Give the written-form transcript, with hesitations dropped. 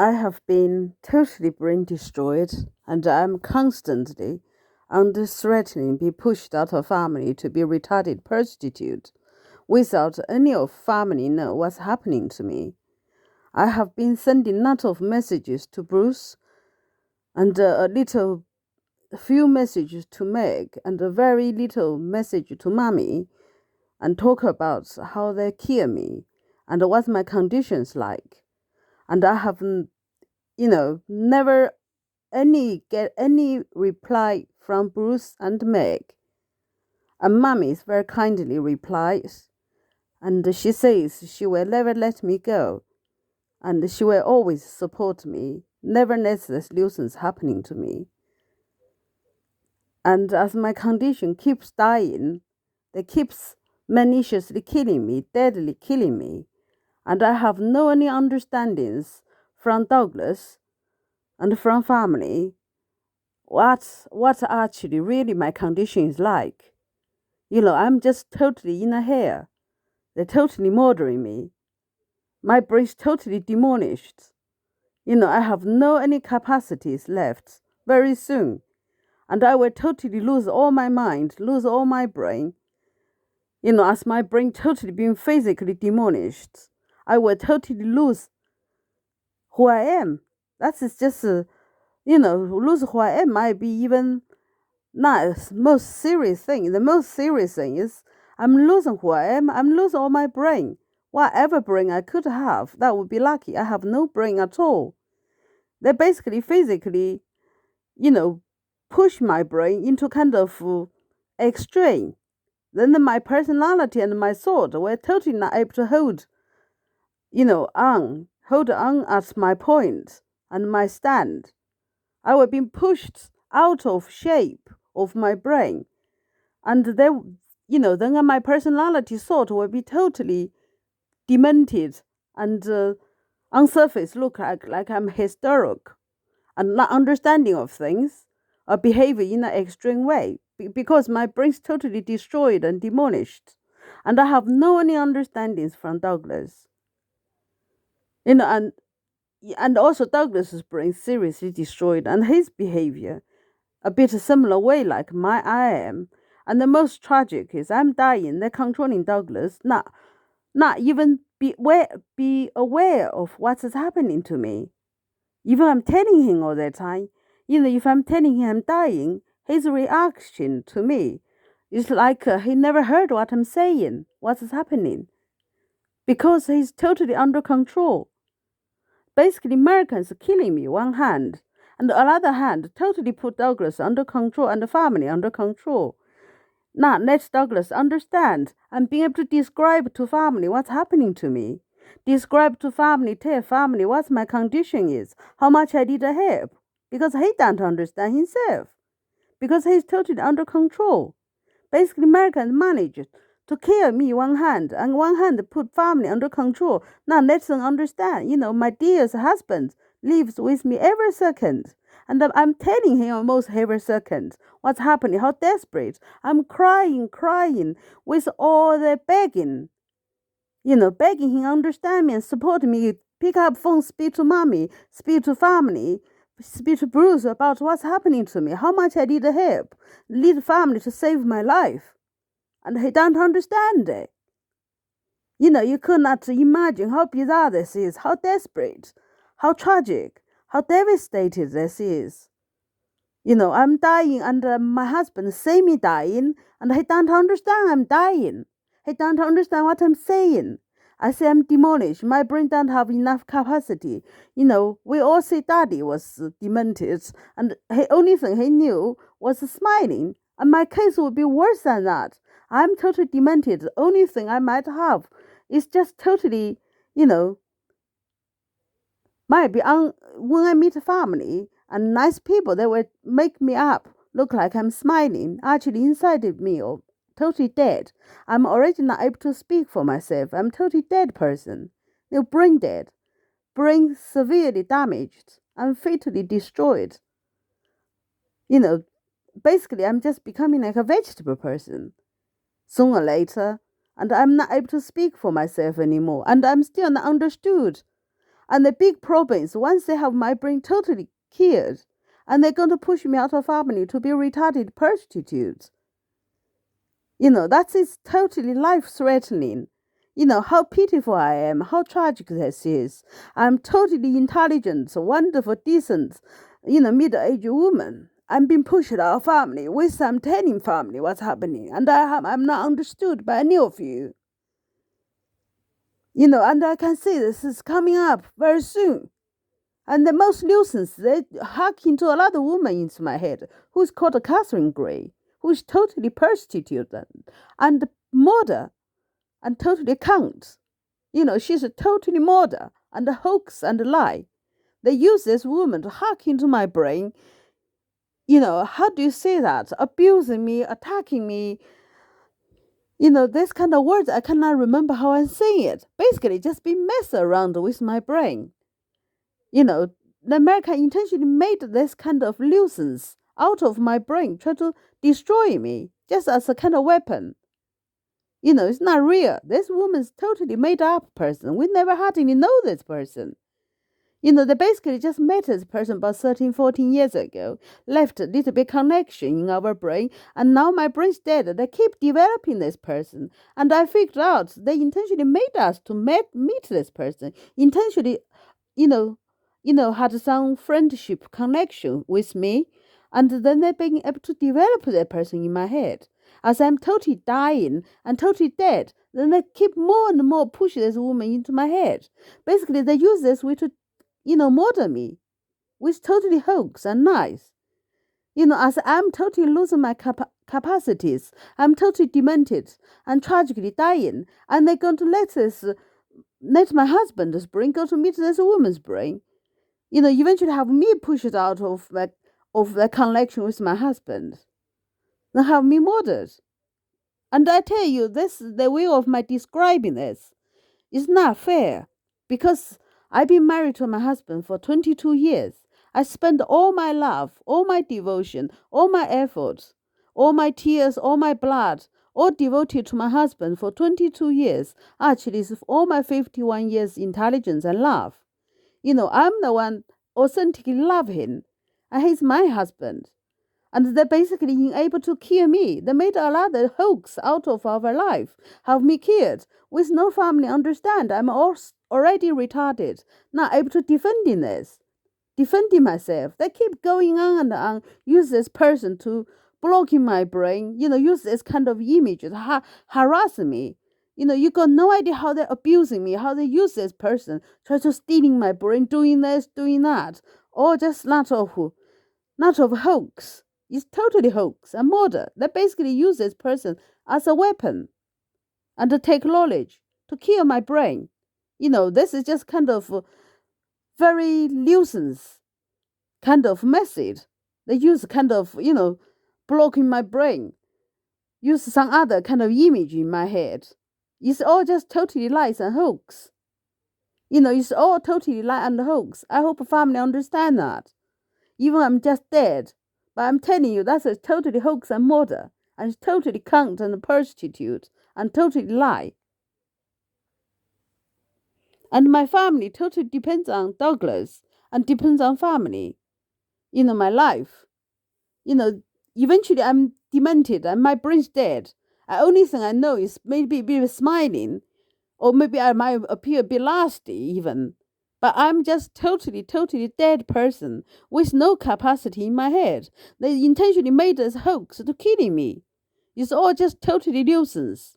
I have been totally brain destroyed, and I'm constantly under threatening be pushed out of family to be retarded prostitute without any of family know what's happening to me. I have been sending lot of messages to Bruce and a few messages to Meg and a very little message to Mommy and talk about how they kill me and what my conditions like. And I haven't, never get any reply from Bruce and Meg. And Mommy very kindly replies, and she says she will never let me go, and she will always support me, never let the solutions happening to me. And as my condition keeps dying, they keeps maliciously killing me, deadly killing me, and I have no any understandings from Douglas and from family what actually really my condition is like. I'm just totally in a hair. They're totally murdering me. My brain's totally demolished. I have no any capacities left very soon. And I will totally lose all my mind, lose all my brain. As my brain totally being physically demolished, I will totally lose who I am. That is just, lose who I am might be even not the most serious thing. The most serious thing is I'm losing who I am. I'm losing all my brain. Whatever brain I could have, that would be lucky. I have no brain at all. They basically physically, push my brain into kind of extreme. Then my personality and my thought were totally not able to hold on at my point and my stand. I was being pushed out of shape of my brain. And then my personality thought will be totally demented and on surface look like I'm hysterical and not understanding of things or behaving in an extreme way because my brain's totally destroyed and demolished. And I have no any understandings from Douglas. You know, and also Douglas's brain seriously destroyed and his behavior a bit similar way like I am. And the most tragic is I'm dying. They're controlling Douglas, not even be aware of what is happening to me. Even I'm telling him all the time, if I'm telling him I'm dying, his reaction to me is like he never heard what I'm saying, what is happening, because he's totally under control. Basically, Americans are killing me one hand, and on the other hand, totally put Douglas under control and the family under control. Now, let Douglas understand and be able to describe to family what's happening to me. Describe to family, tell family what my condition is, how much I need help, because he don't understand himself, because he's totally under control. Basically, Americans managed to kill me one hand, and one hand put family under control. Now let them understand, my dearest husband lives with me every second. And I'm telling him almost every second what's happening, how desperate. I'm crying with all the begging, begging him understand me and support me, pick up phone, speak to mommy, speak to family, speak to Bruce about what's happening to me, how much I need help, need family to save my life. And he don't understand it. You could not imagine how bizarre this is, how desperate, how tragic, how devastated this is. I'm dying and my husband see me dying and he don't understand I'm dying. He don't understand what I'm saying. I say I'm demolished. My brain don't have enough capacity. We all say daddy was demented and the only thing he knew was smiling. And my case would be worse than that. I'm totally demented. The only thing I might have is just totally, might be when I meet a family and nice people, they will make me up, look like I'm smiling. Actually, inside of me, totally dead. I'm already not able to speak for myself. I'm totally dead person. Brain dead, brain severely damaged. I'm fatally destroyed. Basically, I'm just becoming like a vegetable person. Sooner or later, and I'm not able to speak for myself anymore, and I'm still not understood. And the big problem is once they have my brain totally killed, and they're going to push me out of family to be retarded prostitutes. That is totally life-threatening. How pitiful I am, how tragic this is. I'm totally intelligent, wonderful, decent, middle-aged woman. I'm being pushed out of family with some telling family what's happening, and I'm not understood by any of you. And I can see this is coming up very soon. And the most nuisance, they hack into another woman into my head, who's called Catherine Gray, who's totally prostitute and murder and totally cunt. She's a totally murder and a hoax and a lie. They use this woman to hack into my brain. How do you say that? Abusing me, attacking me. This kind of words, I cannot remember how I'm saying it. Basically, just be messing around with my brain. The America intentionally made this kind of nuisance out of my brain, try to destroy me, just as a kind of weapon. It's not real. This woman's totally made up person. We never hardly know this person. They basically just met this person about 13, 14 years ago, left a little bit connection in our brain, and now my brain's dead. They keep developing this person. And I figured out they intentionally made us to meet this person, intentionally, had some friendship connection with me, and then they've been able to develop that person in my head. As I'm totally dying and totally dead, then they keep more and more push this woman into my head. Basically, they use this way to, murder me with totally hoax and lies. As I'm totally losing my capacities, I'm totally demented and tragically dying, and they're going to let my husband's brain go to meet this woman's brain. Eventually have me pushed out of the connection with my husband. Then have me murdered. And I tell you, the way of my describing this is not fair, because I've been married to my husband for 22 years. I spent all my love, all my devotion, all my efforts, all my tears, all my blood, all devoted to my husband for 22 years. Actually, it's all my 51 years intelligence and love. I'm the one authentically love him, and he's my husband. And they're basically unable to kill me. They made a lot of hoax out of our life, have me killed, with no family understand. I'm already retarded, not able to defending myself. They keep going on and on, use this person to blocking my brain, use this kind of image to harass me. You got no idea how they're abusing me, how they use this person, try to stealing my brain, doing this, doing that, or just not of hoax. It's totally hoax and murder. They basically use this person as a weapon and to take knowledge to kill my brain. This is just kind of very nuisance kind of method. They use kind of, blocking my brain, use some other kind of image in my head. It's all just totally lies and hoax. It's all totally lie and hoax. I hope family understand that. Even I'm just dead. But I'm telling you, that's a totally hoax and murder. And it's totally cunt and prostitute. And totally lie. And my family totally depends on Douglas. And depends on family. My life. Eventually I'm demented and my brain's dead. The only thing I know is maybe be smiling. Or maybe I might appear a bit nasty even. But I'm just totally dead person with no capacity in my head. They intentionally made this hoax to killing me. It's all just totally nuisance.